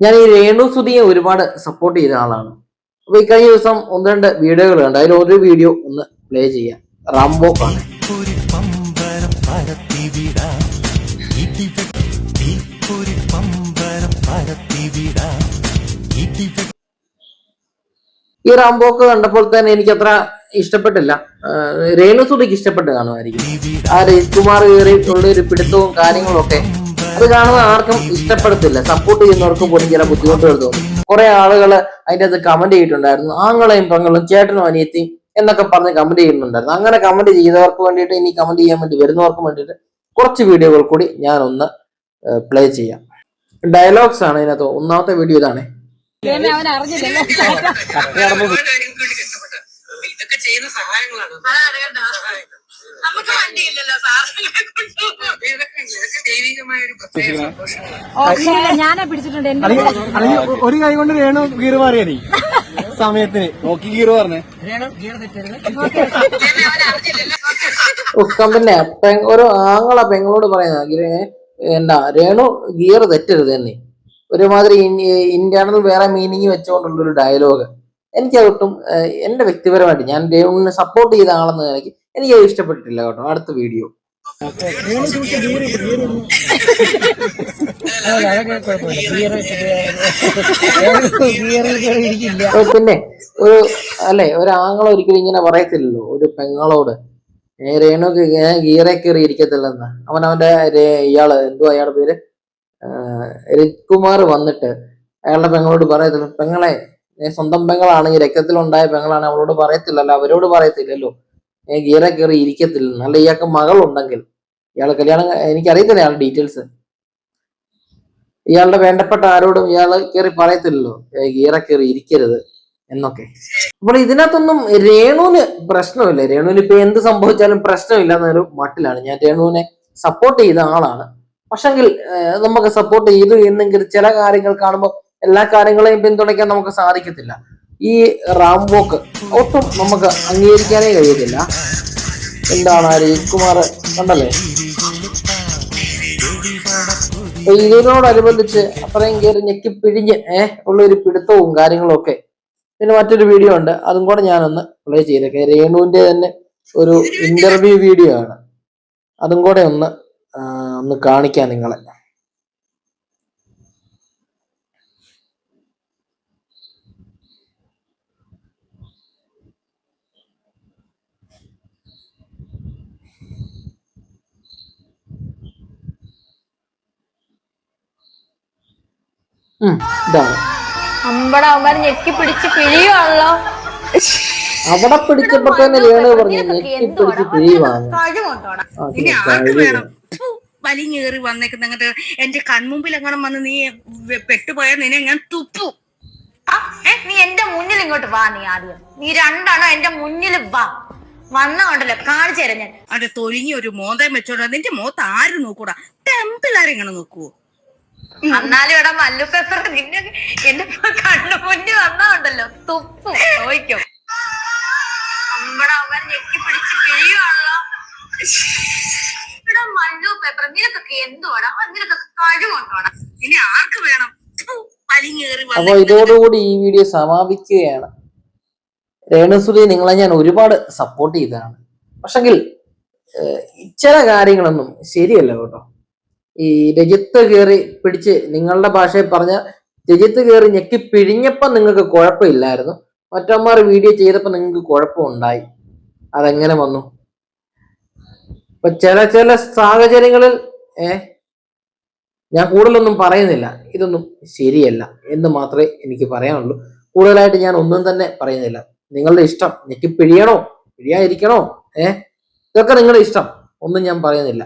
ഞാൻ ഈ രേണു സുധിയെ ഒരുപാട് സപ്പോർട്ട് ചെയ്ത ആളാണ്. അപ്പൊ ഈ കഴിഞ്ഞ ദിവസം ഒന്ന് രണ്ട് വീഡിയോകൾ കണ്ട്, അതിൽ ഒരു വീഡിയോ ഒന്ന് പ്ലേ ചെയ്യാം. റാംബോക്കാണ്. ഈ റാംബോക്ക് കണ്ടപ്പോൾ തന്നെ എനിക്ക് അത്ര ഇഷ്ടപ്പെട്ടില്ല. രേണു സുധിക്ക് ഇഷ്ടപ്പെട്ട് കാണുമായിരിക്കും. ആ രജികുമാർ കയറി ഉള്ള ഒരു പിടുത്തവും കാര്യങ്ങളും ഒക്കെ അത് കാണുന്ന ആർക്കും ഇഷ്ടപ്പെടത്തില്ല. സപ്പോർട്ട് ചെയ്യുന്നവർക്ക് പോലും ചില ബുദ്ധിമുട്ടുകൾ തോന്നും. കുറെ ആളുകൾ അതിൻ്റെ അത് കമന്റ് ചെയ്തിട്ടുണ്ടായിരുന്നു. ആങ്ങളെയും പെങ്ങളും ചേട്ടനും അനിയത്തിയും എന്നൊക്കെ പറഞ്ഞ് കമന്റ് ചെയ്യുന്നുണ്ടായിരുന്നു. അങ്ങനെ കമന്റ് ചെയ്തവർക്ക് വേണ്ടിയിട്ട്, ഇനി കമന്റ് ചെയ്യാൻ വേണ്ടി വരുന്നവർക്ക് വേണ്ടിയിട്ട് കുറച്ച് വീഡിയോകൾ കൂടി ഞാൻ ഒന്ന് പ്ലേ ചെയ്യാം. ഡയലോഗ്സ് ആണ് ഇതിനകത്ത്. ഒന്നാമത്തെ വീഡിയോ ഇതാണ്. ഇതൊക്കെ ചെയ്യുന്ന സഹായങ്ങളാണ്. നമുക്ക് വണ്ടിയില്ലല്ലോ ദൈവികമായ ഒരു പ്രത്യേക സന്തോഷമാണ്. ഞാനെ പിടിച്ചിട്ടുണ്ട്. ഒരു കൈ കൊണ്ട് രേണു ഗീറ് മാറിയാ സമയത്തിന് നോക്കി ഗീറ് പറഞ്ഞേ. പിന്നെ ഓരോ ആങ്ങള പെങ്ങളോട് പറയുന്ന എന്താ രേണു ഗിയർ തെറ്റരുത് എന്നേ, ഒരുമാതിരി ഇന്റേണൽ വേറെ മീനിങ് വെച്ചുകൊണ്ടുള്ളൊരു ഡയലോഗ്. എനിക്കതൊട്ടും എന്റെ വ്യക്തിപരമായിട്ട് ഞാൻ രേണുവിനെ സപ്പോർട്ട് ചെയ്ത ആളെന്ന് എനിക്ക് അത് ഇഷ്ടപ്പെട്ടിട്ടില്ല കേട്ടോ. അടുത്ത വീഡിയോ. പിന്നെ ഒരു ആങ്ങള ഒരിക്കലും ഇങ്ങനെ പറയത്തില്ലല്ലോ ഒരു പെങ്ങളോട്, രേണുക്ക് ഗീറെ കയറി ഇരിക്കത്തില്ലെന്ന്. അവന്റെ ഇയാള് എന്തുവാ അയാളുടെ പേര്, രജികുമാർ വന്നിട്ട് അയാളുടെ പെങ്ങളോട് പറയത്തില്ല. പെങ്ങളെ, സ്വന്തം പെങ്ങളാണെങ്കിൽ രക്തത്തിലുണ്ടായ പെങ്ങളാണ്, അവളോട് പറയത്തില്ലല്ലോ, അവരോട് പറയത്തില്ലല്ലോ ഗീറെ കയറി ഇരിക്കത്തില്ല. അല്ല ഇയാൾക്ക് മകളുണ്ടെങ്കിൽ, ഇയാൾ കല്യാണം, എനിക്കറിയത്തില്ല ഇയാളുടെ ഡീറ്റെയിൽസ്, ഇയാളുടെ വേണ്ടപ്പെട്ട ആരോടും ഇയാള് കയറി പറയത്തില്ലല്ലോ ഗീറെ കയറി ഇരിക്കരുത് എന്നൊക്കെ. അപ്പോൾ ഇതിനകത്തൊന്നും രേണുവിന് പ്രശ്നമില്ല. രേണുവിന് ഇപ്പൊ എന്ത് സംഭവിച്ചാലും പ്രശ്നമില്ല എന്നൊരു മട്ടിലാണ്. ഞാൻ രേണുവിനെ സപ്പോർട്ട് ചെയ്ത ആളാണ്. പക്ഷെങ്കിൽ നമുക്ക് സപ്പോർട്ട് ചെയ്തു എന്നെങ്കിലും ചില കാര്യങ്ങൾ കാണുമ്പോൾ എല്ലാ കാര്യങ്ങളെയും പിന്തുണയ്ക്കാൻ നമുക്ക് സാധിക്കത്തില്ല. ഈ റാംബോക്ക് ഒട്ടും നമുക്ക് അംഗീകരിക്കാനേ കഴിയത്തില്ല. എന്താണ് രജികുമാർ കണ്ടല്ലേ, ഇതിനോടനുബന്ധിച്ച് അത്രയും കയറി ഞെക്കി പിഴിഞ്ഞ് ഉള്ളൊരു പിടുത്തവും കാര്യങ്ങളും ഒക്കെ. പിന്നെ മറ്റൊരു വീഡിയോ ഉണ്ട്, അതും കൂടെ ഞാനൊന്ന് പ്ലേ ചെയ്തേക്കെ. രേണുവിന്റെ തന്നെ ഒരു ഇന്റർവ്യൂ വീഡിയോ ആണ്, അതും കൂടെ ഒന്ന് കാണിക്കാം നിങ്ങളെ. ഇതാണ്. ഞെക്കി പിടിച്ച് പിഴിയുവാണല്ലോ. അവിടെ പിടിച്ചപ്പോ തന്നെ രേണു പറഞ്ഞു ഞെക്കി പിടിച്ച് പിഴിയുവാണ്. വലിഞ്ഞേറി വന്നേക്കുന്ന അങ്ങനത്തെ എന്റെ കൺമുമ്പിൽ എങ്ങനെ വന്ന് നീ പെട്ടുപോയാ നിന്നെ ഞാൻ തുപ്പു. നീ എന്റെ മുന്നിൽ ഇങ്ങോട്ട് വാ. നീ ആദ്യം നീ രണ്ടാണോ എന്റെ മുന്നിൽ വാ. വന്നോണ്ടല്ലോ കാണിച്ചു തരാം ഞാൻ. അവിടെ തൊഴിഞ്ഞ ഒരു മോന്തം വെച്ചോണ്ടാ. നിന്റെ മോത്ത് ആരും നോക്കൂടാ, ടെമ്പിളാരെങ്ങനെ നോക്കുവോ? എന്നാലും ഇവിടെ മല്ലു പേപ്പർ നിന്നെ എന്റെ കണ്ണു മുന്നിൽ വന്നോണ്ടല്ലോ തുപ്പു ചോദിക്കും. ഞെക്കി പിടിച്ച് പിഴിയുവാണല്ലോ. ഇവിടെ മല്ലു പേപ്പർ നിനക്കൊക്കെ എന്തുവാടാ, നിനക്കൊക്കെ കഴിവുണ്ടോടാ? ഇനി ആർക്ക് വേണം? അപ്പൊ ഇതോടുകൂടി ഈ വീഡിയോ സമാപിക്കുകയാണ്. രേണുസുധി, നിങ്ങളെ ഞാൻ ഒരുപാട് സപ്പോർട്ട് ചെയ്തതാണ്. പക്ഷെങ്കിൽ ചില കാര്യങ്ങളൊന്നും ശരിയല്ല കേട്ടോ. ഈ രജിത്ത് കയറി പിടിച്ച്, നിങ്ങളുടെ ഭാഷയിൽ പറഞ്ഞ രജിത്ത് കയറി ഞെക്കി പിഴിഞ്ഞപ്പോ നിങ്ങൾക്ക് കുഴപ്പമില്ലായിരുന്നു, മറ്റന്മാർ വീഡിയോ ചെയ്തപ്പോ നിങ്ങൾക്ക് കുഴപ്പമുണ്ടായി. അതെങ്ങനെ വന്നു? ഇപ്പൊ ചില സാഹചര്യങ്ങളിൽ ഞാൻ കൂടുതലൊന്നും പറയുന്നില്ല. ഇതൊന്നും ശരിയല്ല എന്ന് മാത്രമേ എനിക്ക് പറയാനുള്ളൂ. കൂടുതലായിട്ട് ഞാൻ ഒന്നും തന്നെ പറയുന്നില്ല. നിങ്ങളുടെ ഇഷ്ടം, ഞെക്കി പിഴിയണോ പിഴിയാതിരിക്കണോ, ഇതൊക്കെ നിങ്ങളുടെ ഇഷ്ടം, ഒന്നും ഞാൻ പറയുന്നില്ല.